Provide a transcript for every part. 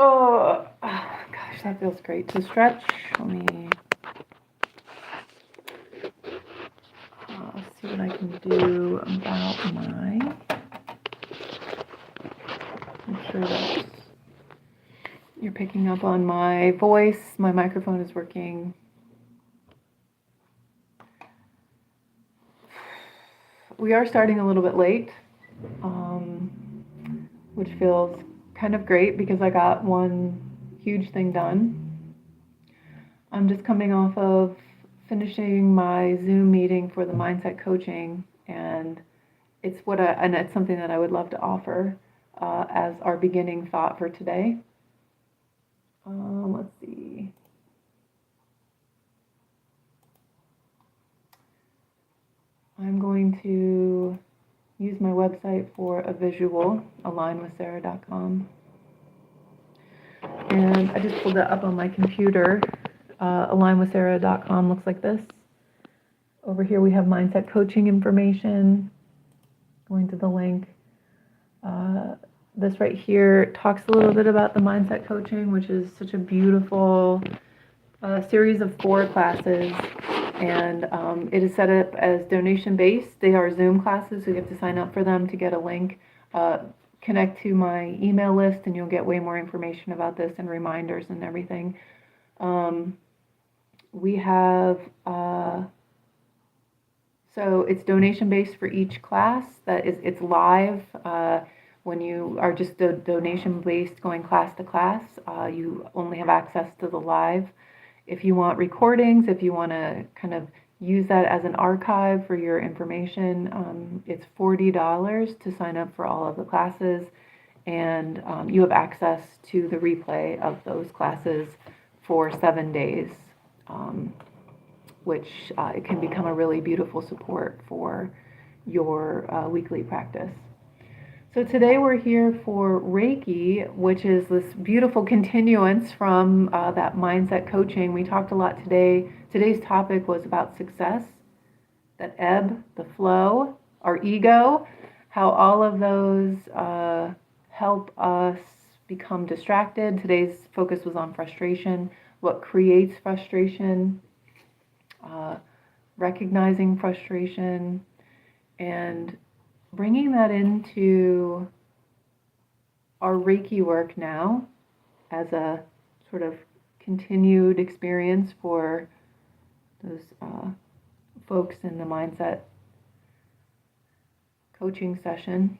Oh, gosh, that feels great to stretch. Let me see what I can do about make sure that you're picking up on my voice. My microphone is working. We are starting a little bit late, which feels kind of great because I got one huge thing done. I'm just coming off of finishing my Zoom meeting for the mindset coaching, and it's something that I would love to offer as our beginning thought for today. Let's see. I'm going to use my website for a visual, alignwithsarah.com. And I just pulled it up on my computer. Alignwithsarah.com looks like this. Over here we have mindset coaching information. Going to the link. This right here talks a little bit about the mindset coaching, which is such a beautiful series of 4 classes. And it is set up as donation-based. They are Zoom classes, so you have to sign up for them to get a link. Connect to my email list, and you'll get way more information about this and reminders and everything. We have, so it's donation-based for each class. It's live. When you are just donation-based going class to class, you only have access to the live. If you want recordings, if you want to kind of use that as an archive for your information, it's $40 to sign up for all of the classes, and you have access to the replay of those classes for 7 days, which it can become a really beautiful support for your weekly practice. So today we're here for Reiki, which is this beautiful continuance from that mindset coaching. We talked a lot today. Today's topic was about success, that ebb, the flow, our ego, how all of those help us become distracted. Today's focus was on frustration, what creates frustration, recognizing frustration, and bringing that into our Reiki work now as a sort of continued experience for those folks in the mindset coaching session.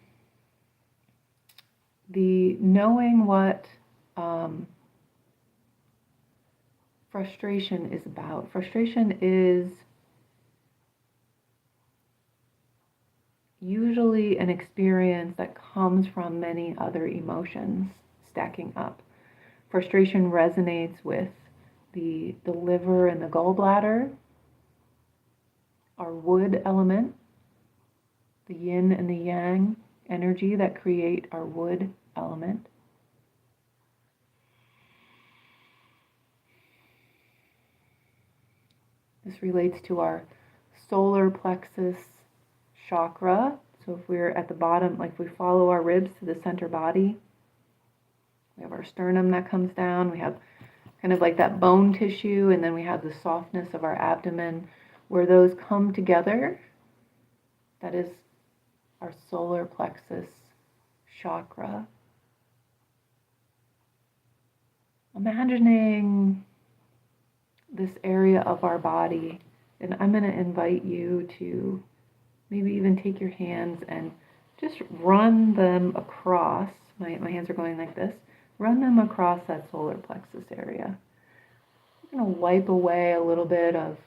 The knowing what frustration is about. Frustration is usually an experience that comes from many other emotions stacking up. Frustration resonates with the liver and the gallbladder, our wood element, the yin and the yang energy that create our wood element. This relates to our solar plexus chakra. So if we're at the bottom, like if we follow our ribs to the center body, we have our sternum that comes down, we have kind of like that bone tissue, and then we have the softness of our abdomen. Where those come together, that is our solar plexus chakra. Imagining this area of our body, and I'm going to invite you to maybe even take your hands and just run them across. My hands are going like this. Run them across that solar plexus area. I'm going to wipe away a little bit of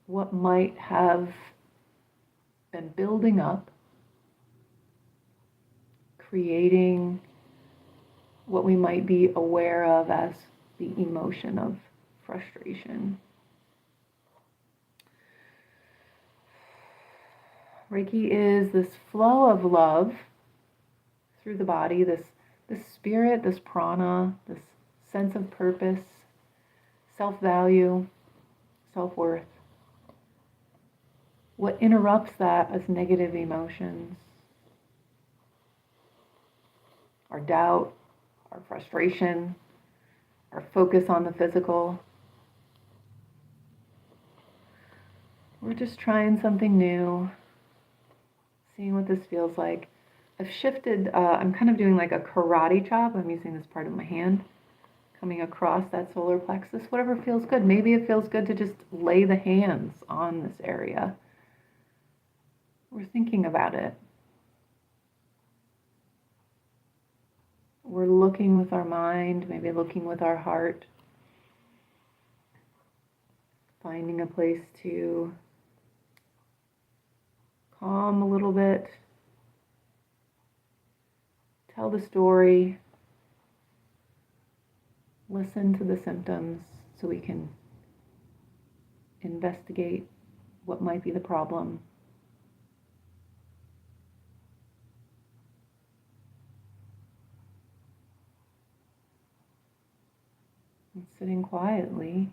what might have been building up, creating what we might be aware of as the emotion of frustration. Reiki is this flow of love through the body, this spirit, this prana, this sense of purpose, self-value, self-worth. What interrupts that is negative emotions, our doubt, our frustration, our focus on the physical. We're just trying something new, seeing what this feels like. I've shifted, I'm kind of doing like a karate chop. I'm using this part of my hand, coming across that solar plexus, whatever feels good. Maybe it feels good to just lay the hands on this area. We're thinking about it. We're looking with our mind, maybe looking with our heart, finding a place to calm a little bit, tell the story, listen to the symptoms so we can investigate what might be the problem. And sitting quietly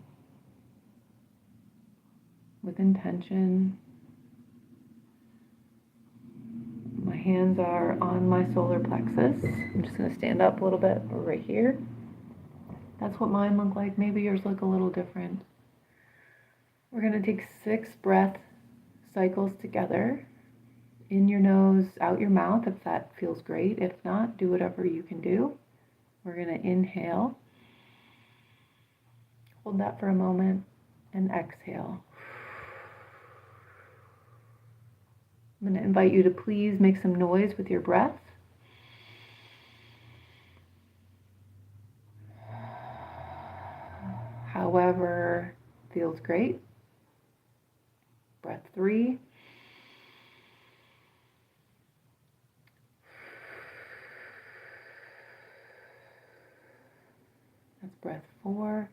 with intention. My hands are on my solar plexus. I'm just going to stand up a little bit right here. That's what mine look like. Maybe yours look a little different. We're going to take 6 breath cycles together. In your nose, out your mouth, if that feels great. If not, do whatever you can do. We're going to inhale. Hold that for a moment and exhale. I'm going to invite you to please make some noise with your breath. However feels great. Breath 3. That's breath 4.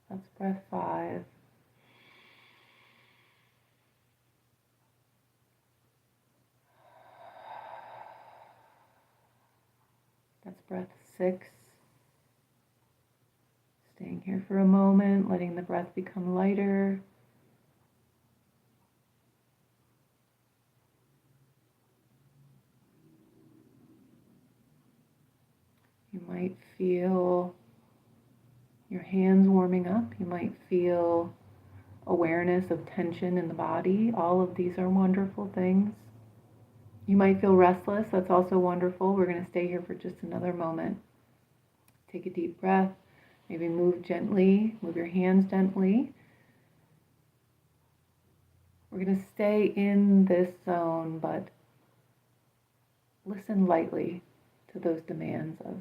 That's breath 5. That's breath 6. Staying here for a moment, letting the breath become lighter. You might feel your hands warming up. You might feel awareness of tension in the body. All of these are wonderful things. You might feel restless. That's also wonderful. We're going to stay here for just another moment. Take a deep breath. Maybe move gently. Move your hands gently. We're going to stay in this zone, but listen lightly to those demands of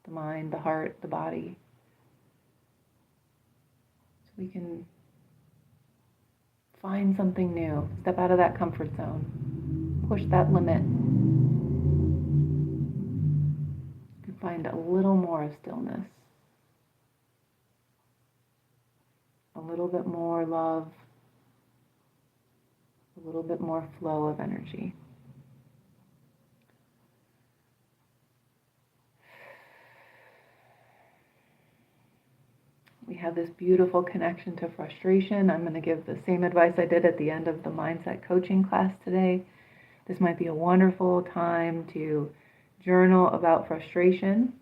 the mind, the heart, the body. So we can find something new. Step out of that comfort zone. Push that limit. You can find a little more of stillness. A little bit more love. A little bit more flow of energy. We have this beautiful connection to frustration. I'm going to give the same advice I did at the end of the mindset coaching class today. This might be a wonderful time to journal about frustration,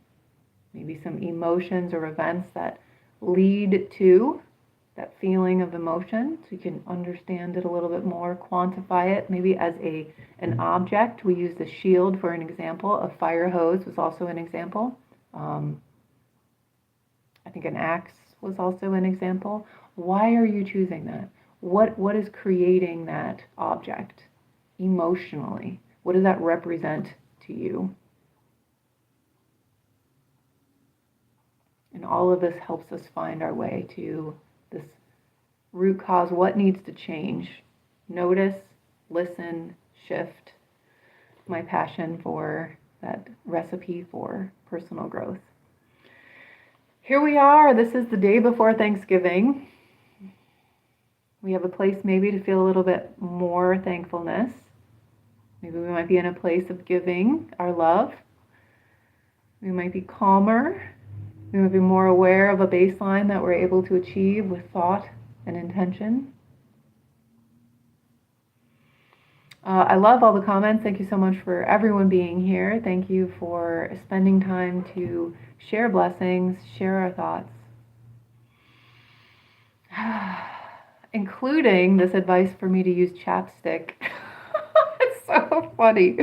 maybe some emotions or events that lead to that feeling of emotion, so you can understand it a little bit more, quantify it, maybe as an object. We use the shield for an example. A fire hose was also an example. I think an axe was also an example. Why are you choosing that? What is creating that object emotionally? What does that represent to you? And all of this helps us find our way to this root cause. What needs to change? Notice, listen, shift. My passion for that recipe for personal growth. Here we are. This is the day before Thanksgiving. We have a place maybe to feel a little bit more thankfulness. Maybe we might be in a place of giving our love. We might be calmer. We might be more aware of a baseline that we're able to achieve with thought an intention. I love all the comments. Thank you so much for everyone being here. Thank you for spending time to share blessings, share our thoughts, including this advice for me to use chapstick. It's so funny.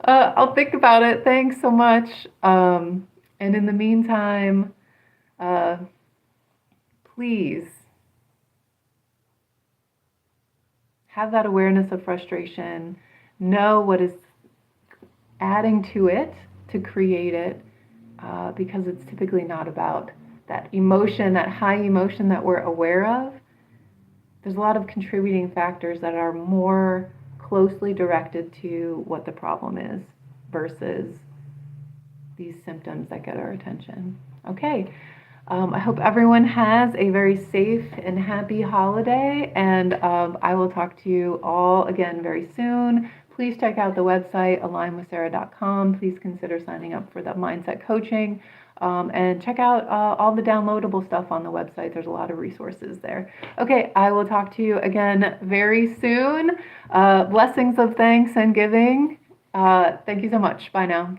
I'll think about it. Thanks so much. And in the meantime, please have that awareness of frustration. Know what is adding to it to create it, because it's typically not about that emotion, that high emotion that we're aware of. There's a lot of contributing factors that are more closely directed to what the problem is versus these symptoms that get our attention. Okay. I hope everyone has a very safe and happy holiday, and I will talk to you all again very soon. Please check out the website, alignwithsarah.com. Please consider signing up for the mindset coaching, and check out all the downloadable stuff on the website. There's a lot of resources there. Okay, I will talk to you again very soon. Blessings of thanks and giving. Thank you so much. Bye now.